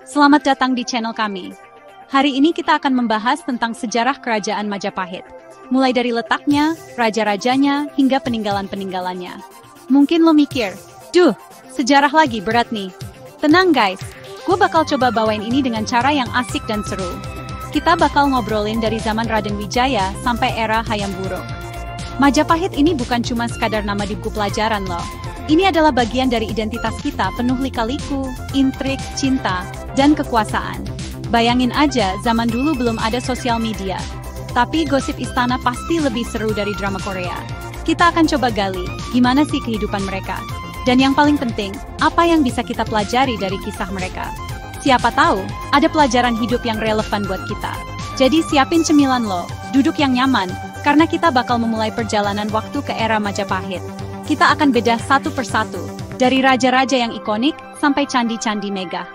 Selamat datang di channel kami. Hari ini kita akan membahas tentang sejarah kerajaan Majapahit. Mulai dari letaknya, raja-rajanya, hingga peninggalan-peninggalannya. Mungkin lo mikir, duh, sejarah lagi berat nih. Tenang guys, gue bakal coba bawain ini dengan cara yang asik dan seru. Kita bakal ngobrolin dari zaman Raden Wijaya sampai era Hayam Wuruk. Majapahit ini bukan cuma sekadar nama di buku pelajaran loh. Ini adalah bagian dari identitas kita penuh lika-liku, intrik, cinta, dan kekuasaan. Bayangin aja, zaman dulu belum ada sosial media. Tapi gosip istana pasti lebih seru dari drama Korea. Kita akan coba gali, gimana sih kehidupan mereka. Dan yang paling penting, apa yang bisa kita pelajari dari kisah mereka. Siapa tahu, ada pelajaran hidup yang relevan buat kita. Jadi siapin cemilan lo, duduk yang nyaman, karena kita bakal memulai perjalanan waktu ke era Majapahit. Kita akan bedah satu persatu, dari raja-raja yang ikonik sampai candi-candi megah.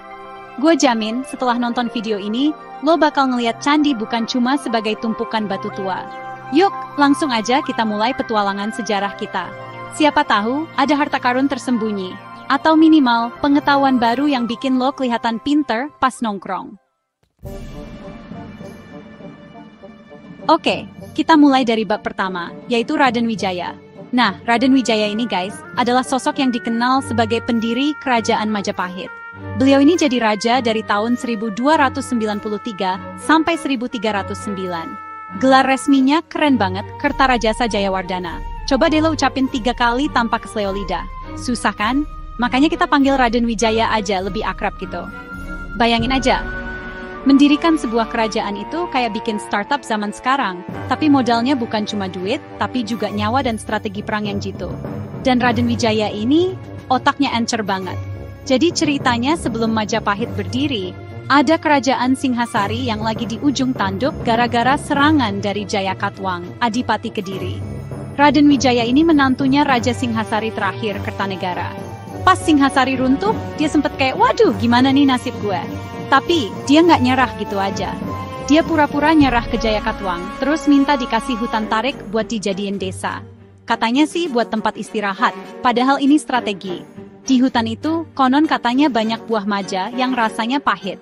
Gue jamin setelah nonton video ini, lo bakal ngeliat candi bukan cuma sebagai tumpukan batu tua. Yuk, langsung aja kita mulai petualangan sejarah kita. Siapa tahu ada harta karun tersembunyi, atau minimal pengetahuan baru yang bikin lo kelihatan pinter pas nongkrong. Oke, kita mulai dari bab pertama, yaitu Raden Wijaya. Nah, Raden Wijaya ini guys, adalah sosok yang dikenal sebagai pendiri kerajaan Majapahit. Beliau ini jadi raja dari tahun 1293 sampai 1309. Gelar resminya keren banget, Kertarajasa Jayawardhana. Coba deh lo ucapin 3 kali tanpa kesleo lidah. Susah kan? Makanya kita panggil Raden Wijaya aja, lebih akrab gitu. Bayangin aja, mendirikan sebuah kerajaan itu kayak bikin startup zaman sekarang, tapi modalnya bukan cuma duit, tapi juga nyawa dan strategi perang yang jitu. Dan Raden Wijaya ini, otaknya encer banget. Jadi ceritanya sebelum Majapahit berdiri, ada kerajaan Singhasari yang lagi di ujung tanduk gara-gara serangan dari Jayakatwang, Adipati Kediri. Raden Wijaya ini menantunya Raja Singhasari terakhir, Kertanegara. Pas Singhasari runtuh, dia sempet kayak, waduh gimana nih nasib gue. Tapi, dia nggak nyerah gitu aja. Dia pura-pura nyerah ke Jayakatwang, terus minta dikasih hutan tarik buat dijadiin desa. Katanya sih buat tempat istirahat, padahal ini strategi. Di hutan itu, konon katanya banyak buah maja yang rasanya pahit.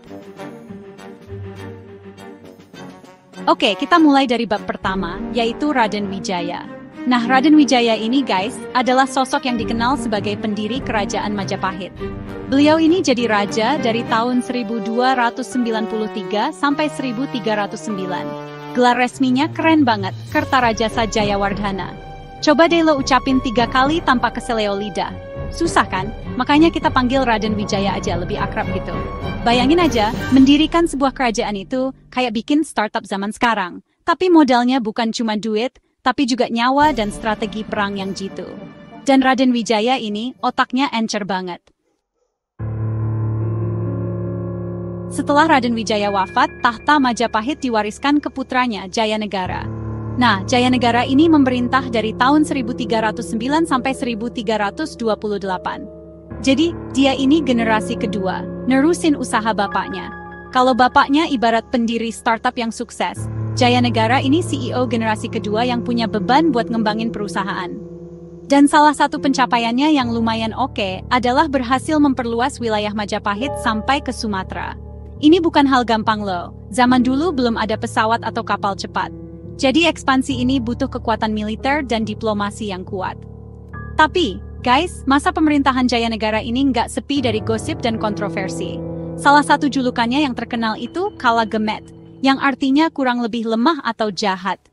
Oke, kita mulai dari bab pertama, yaitu Raden Wijaya. Nah, Raden Wijaya ini guys, adalah sosok yang dikenal sebagai pendiri kerajaan Majapahit. Beliau ini jadi raja dari tahun 1293 sampai 1309. Gelar resminya keren banget, Kertarajasa Jayawardhana. Coba deh lo ucapin 3 kali tanpa keseleo lidah. Susah kan? Makanya kita panggil Raden Wijaya aja, lebih akrab gitu. Bayangin aja, mendirikan sebuah kerajaan itu kayak bikin startup zaman sekarang. Tapi modalnya bukan cuma duit, tapi juga nyawa dan strategi perang yang jitu. Dan Raden Wijaya ini, otaknya encer banget. Setelah Raden Wijaya wafat, tahta Majapahit diwariskan ke putranya, Jayanegara. Nah, Jayanegara ini memerintah dari tahun 1309 sampai 1328. Jadi, dia ini generasi kedua, nerusin usaha bapaknya. Kalau bapaknya ibarat pendiri startup yang sukses, Jayanegara ini CEO generasi kedua yang punya beban buat ngembangin perusahaan. Dan salah satu pencapaiannya yang lumayan oke adalah berhasil memperluas wilayah Majapahit sampai ke Sumatera. Ini bukan hal gampang loh, zaman dulu belum ada pesawat atau kapal cepat. Jadi ekspansi ini butuh kekuatan militer dan diplomasi yang kuat. Tapi, guys, masa pemerintahan Jayanegara ini nggak sepi dari gosip dan kontroversi. Salah satu julukannya yang terkenal itu Kala Gemet, yang artinya kurang lebih lemah atau jahat.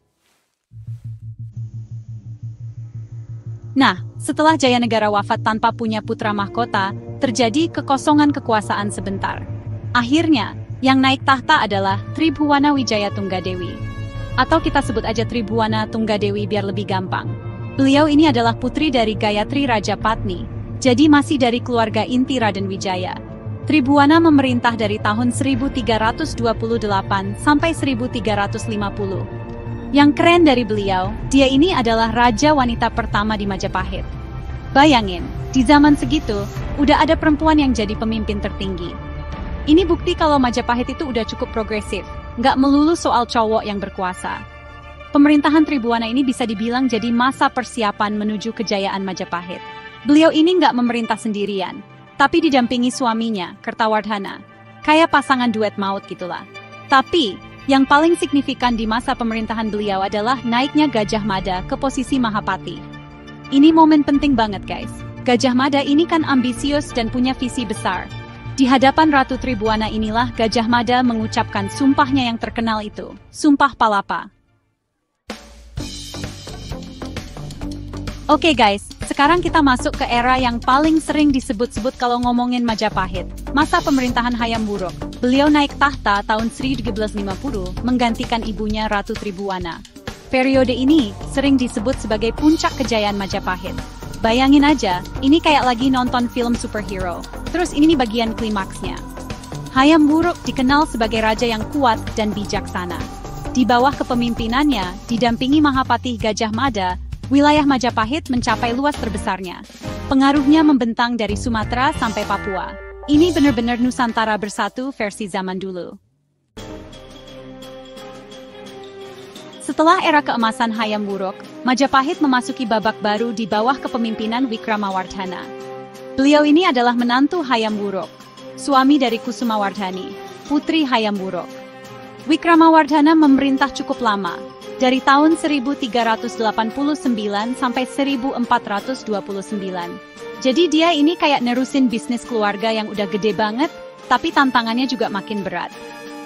Nah, setelah Jayanegara wafat tanpa punya putra mahkota, terjadi kekosongan kekuasaan sebentar. Akhirnya, yang naik tahta adalah Tribhuwana Wijaya Tunggadewi. Atau kita sebut aja Tribhuwana Tunggadewi biar lebih gampang. Beliau ini adalah putri dari Gayatri Raja Patni, jadi masih dari keluarga inti Raden Wijaya. Tribhuwana memerintah dari tahun 1328 sampai 1350. Yang keren dari beliau, dia ini adalah raja wanita pertama di Majapahit. Bayangin, di zaman segitu, udah ada perempuan yang jadi pemimpin tertinggi. Ini bukti kalau Majapahit itu udah cukup progresif, nggak melulu soal cowok yang berkuasa. Pemerintahan Tribhuwana ini bisa dibilang jadi masa persiapan menuju kejayaan Majapahit. Beliau ini nggak memerintah sendirian, tapi didampingi suaminya, Kertawardhana. Kayak pasangan duet maut gitulah. Tapi, yang paling signifikan di masa pemerintahan beliau adalah naiknya Gajah Mada ke posisi Mahapati. Ini momen penting banget guys. Gajah Mada ini kan ambisius dan punya visi besar. Di hadapan Ratu Tribhuwana inilah Gajah Mada mengucapkan sumpahnya yang terkenal itu, Sumpah Palapa. Oke guys, sekarang kita masuk ke era yang paling sering disebut-sebut kalau ngomongin Majapahit, masa pemerintahan Hayam Wuruk. Beliau naik tahta tahun 1350, menggantikan ibunya Ratu Tribhuwana. Periode ini sering disebut sebagai puncak kejayaan Majapahit. Bayangin aja, ini kayak lagi nonton film superhero. Terus ini nih bagian klimaksnya. Hayam Wuruk dikenal sebagai raja yang kuat dan bijaksana. Di bawah kepemimpinannya, didampingi Mahapati Gajah Mada, wilayah Majapahit mencapai luas terbesarnya. Pengaruhnya membentang dari Sumatera sampai Papua. Ini benar-benar Nusantara bersatu versi zaman dulu. Setelah era keemasan Hayam Wuruk, Majapahit memasuki babak baru di bawah kepemimpinan Wikramawardhana. Beliau ini adalah menantu Hayam Wuruk, suami dari Kusumawardhani, putri Hayam Wuruk. Wikramawardhana memerintah cukup lama, dari tahun 1389 sampai 1429. Jadi dia ini kayak nerusin bisnis keluarga yang udah gede banget, tapi tantangannya juga makin berat.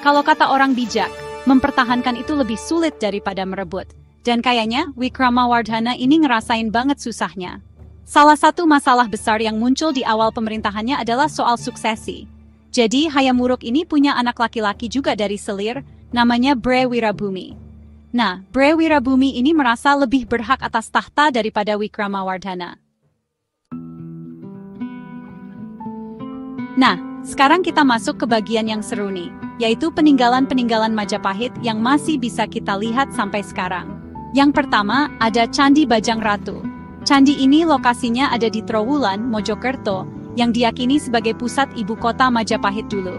Kalau kata orang bijak, mempertahankan itu lebih sulit daripada merebut. Dan kayaknya Wikramawardhana ini ngerasain banget susahnya. Salah satu masalah besar yang muncul di awal pemerintahannya adalah soal suksesi. Jadi Hayam Wuruk ini punya anak laki-laki juga dari selir, namanya Bre Wirabumi. Nah, Bre Wirabumi ini merasa lebih berhak atas tahta daripada Wikramawardhana. Nah, sekarang kita masuk ke bagian yang seru nih, yaitu peninggalan-peninggalan Majapahit yang masih bisa kita lihat sampai sekarang. Yang pertama, ada Candi Bajang Ratu. Candi ini lokasinya ada di Trowulan, Mojokerto, yang diyakini sebagai pusat ibu kota Majapahit dulu.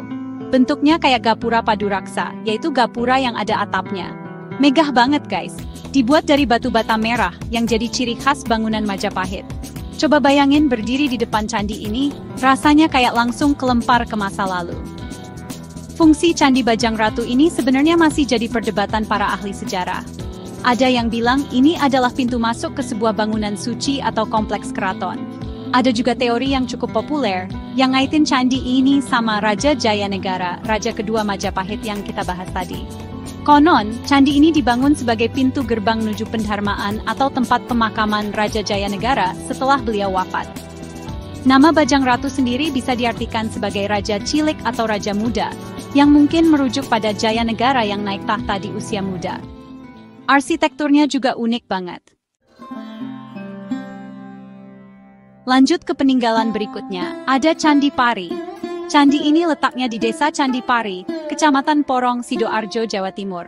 Bentuknya kayak gapura paduraksa, yaitu gapura yang ada atapnya. Megah banget guys, dibuat dari batu bata merah yang jadi ciri khas bangunan Majapahit. Coba bayangin berdiri di depan candi ini, rasanya kayak langsung kelempar ke masa lalu. Fungsi Candi Bajang Ratu ini sebenarnya masih jadi perdebatan para ahli sejarah. Ada yang bilang ini adalah pintu masuk ke sebuah bangunan suci atau kompleks keraton. Ada juga teori yang cukup populer, yang ngaitin candi ini sama Raja Jayanegara, raja kedua Majapahit yang kita bahas tadi. Konon, candi ini dibangun sebagai pintu gerbang menuju pendharmaan atau tempat pemakaman Raja Jayanegara setelah beliau wafat. Nama Bajang Ratu sendiri bisa diartikan sebagai raja cilik atau raja muda, yang mungkin merujuk pada Jayanegara yang naik tahta di usia muda. Arsitekturnya juga unik banget. Lanjut ke peninggalan berikutnya, ada Candi Pari. Candi ini letaknya di desa Candi Pari, Kecamatan Porong, Sidoarjo, Jawa Timur.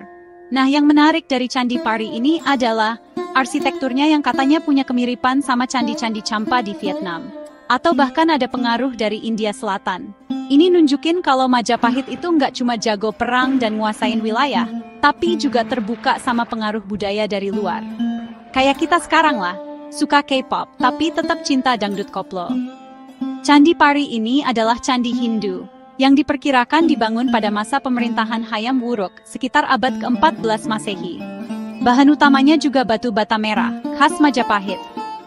Nah, yang menarik dari Candi Pari ini adalah arsitekturnya yang katanya punya kemiripan sama candi-candi Champa di Vietnam. Atau bahkan ada pengaruh dari India Selatan. Ini nunjukin kalau Majapahit itu nggak cuma jago perang dan nguasain wilayah, tapi juga terbuka sama pengaruh budaya dari luar. Kayak kita sekarang lah, suka K-pop, tapi tetap cinta dangdut koplo. Candi Pari ini adalah candi Hindu, yang diperkirakan dibangun pada masa pemerintahan Hayam Wuruk, sekitar abad ke-14 Masehi. Bahan utamanya juga batu bata merah, khas Majapahit.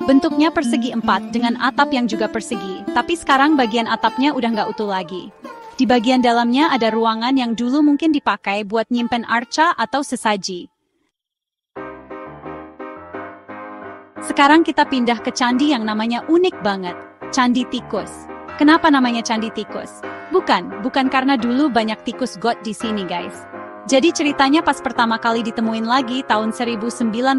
Bentuknya persegi 4 dengan atap yang juga persegi, tapi sekarang bagian atapnya udah nggak utuh lagi. Di bagian dalamnya ada ruangan yang dulu mungkin dipakai buat nyimpen arca atau sesaji. Sekarang kita pindah ke candi yang namanya unik banget, Candi Tikus. Kenapa namanya Candi Tikus? Bukan karena dulu banyak tikus got di sini guys. Jadi ceritanya pas pertama kali ditemuin lagi tahun 1914,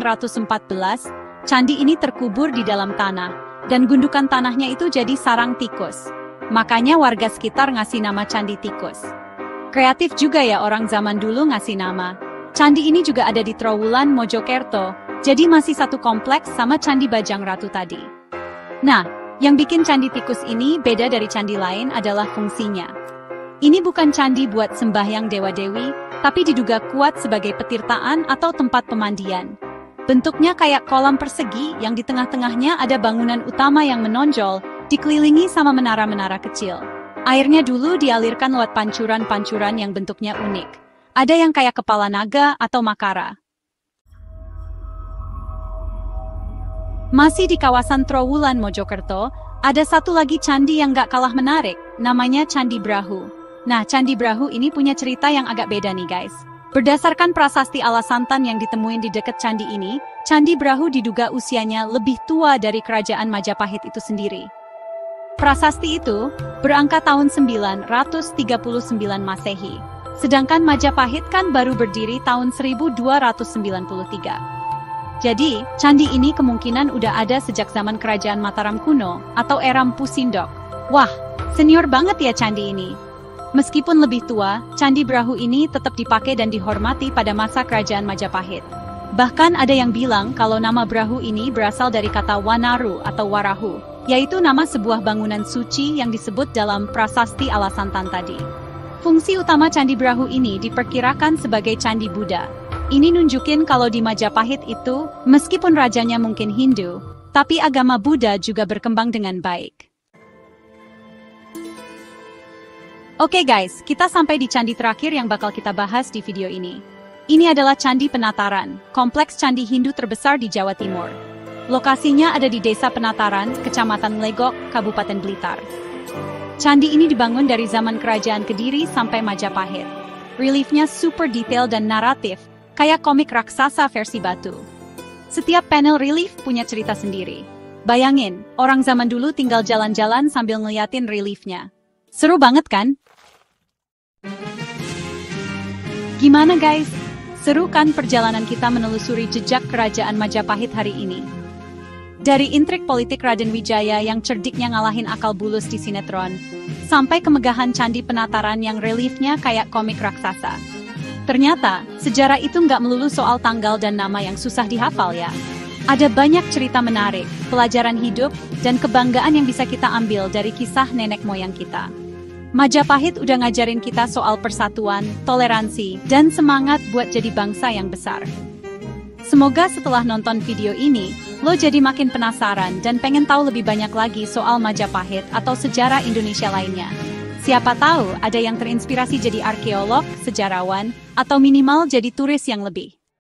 candi ini terkubur di dalam tanah, dan gundukan tanahnya itu jadi sarang tikus. Makanya warga sekitar ngasih nama Candi Tikus. Kreatif juga ya orang zaman dulu ngasih nama. Candi ini juga ada di Trowulan, Mojokerto, jadi masih satu kompleks sama Candi Bajang Ratu tadi. Nah, yang bikin Candi Tikus ini beda dari candi lain adalah fungsinya. Ini bukan candi buat sembahyang dewa-dewi, tapi diduga kuat sebagai petirtaan atau tempat pemandian. Bentuknya kayak kolam persegi yang di tengah-tengahnya ada bangunan utama yang menonjol, dikelilingi sama menara-menara kecil. Airnya dulu dialirkan lewat pancuran-pancuran yang bentuknya unik. Ada yang kayak kepala naga atau makara. Masih di kawasan Trowulan, Mojokerto, ada satu lagi candi yang gak kalah menarik, namanya Candi Brahu. Nah, Candi Brahu ini punya cerita yang agak beda nih guys. Berdasarkan prasasti Alasantan yang ditemuin di dekat candi ini, Candi Brahu diduga usianya lebih tua dari kerajaan Majapahit itu sendiri. Prasasti itu berangka tahun 939 Masehi, sedangkan Majapahit kan baru berdiri tahun 1293. Jadi, candi ini kemungkinan udah ada sejak zaman kerajaan Mataram kuno atau era Mpu Sindok. Wah, senior banget ya candi ini. Meskipun lebih tua, Candi Brahu ini tetap dipakai dan dihormati pada masa kerajaan Majapahit. Bahkan ada yang bilang kalau nama Brahu ini berasal dari kata Wanaru atau Warahu, yaitu nama sebuah bangunan suci yang disebut dalam prasasti Alasantan tadi. Fungsi utama Candi Brahu ini diperkirakan sebagai candi Buddha. Ini nunjukin kalau di Majapahit itu, meskipun rajanya mungkin Hindu, tapi agama Buddha juga berkembang dengan baik. Oke guys, kita sampai di candi terakhir yang bakal kita bahas di video ini. Ini adalah Candi Penataran, kompleks candi Hindu terbesar di Jawa Timur. Lokasinya ada di Desa Penataran, Kecamatan Legok, Kabupaten Blitar. Candi ini dibangun dari zaman Kerajaan Kediri sampai Majapahit. Reliefnya super detail dan naratif, kayak komik raksasa versi batu. Setiap panel relief punya cerita sendiri. Bayangin, orang zaman dulu tinggal jalan-jalan sambil ngeliatin reliefnya. Seru banget kan? Gimana guys? Seru kan perjalanan kita menelusuri jejak kerajaan Majapahit hari ini? Dari intrik politik Raden Wijaya yang cerdiknya ngalahin akal bulus di sinetron, sampai kemegahan Candi Penataran yang reliefnya kayak komik raksasa. Ternyata, sejarah itu nggak melulu soal tanggal dan nama yang susah dihafal ya. Ada banyak cerita menarik, pelajaran hidup, dan kebanggaan yang bisa kita ambil dari kisah nenek moyang kita. Majapahit udah ngajarin kita soal persatuan, toleransi, dan semangat buat jadi bangsa yang besar. Semoga setelah nonton video ini, lo jadi makin penasaran dan pengen tahu lebih banyak lagi soal Majapahit atau sejarah Indonesia lainnya. Siapa tahu ada yang terinspirasi jadi arkeolog, sejarawan, atau minimal jadi turis yang lebih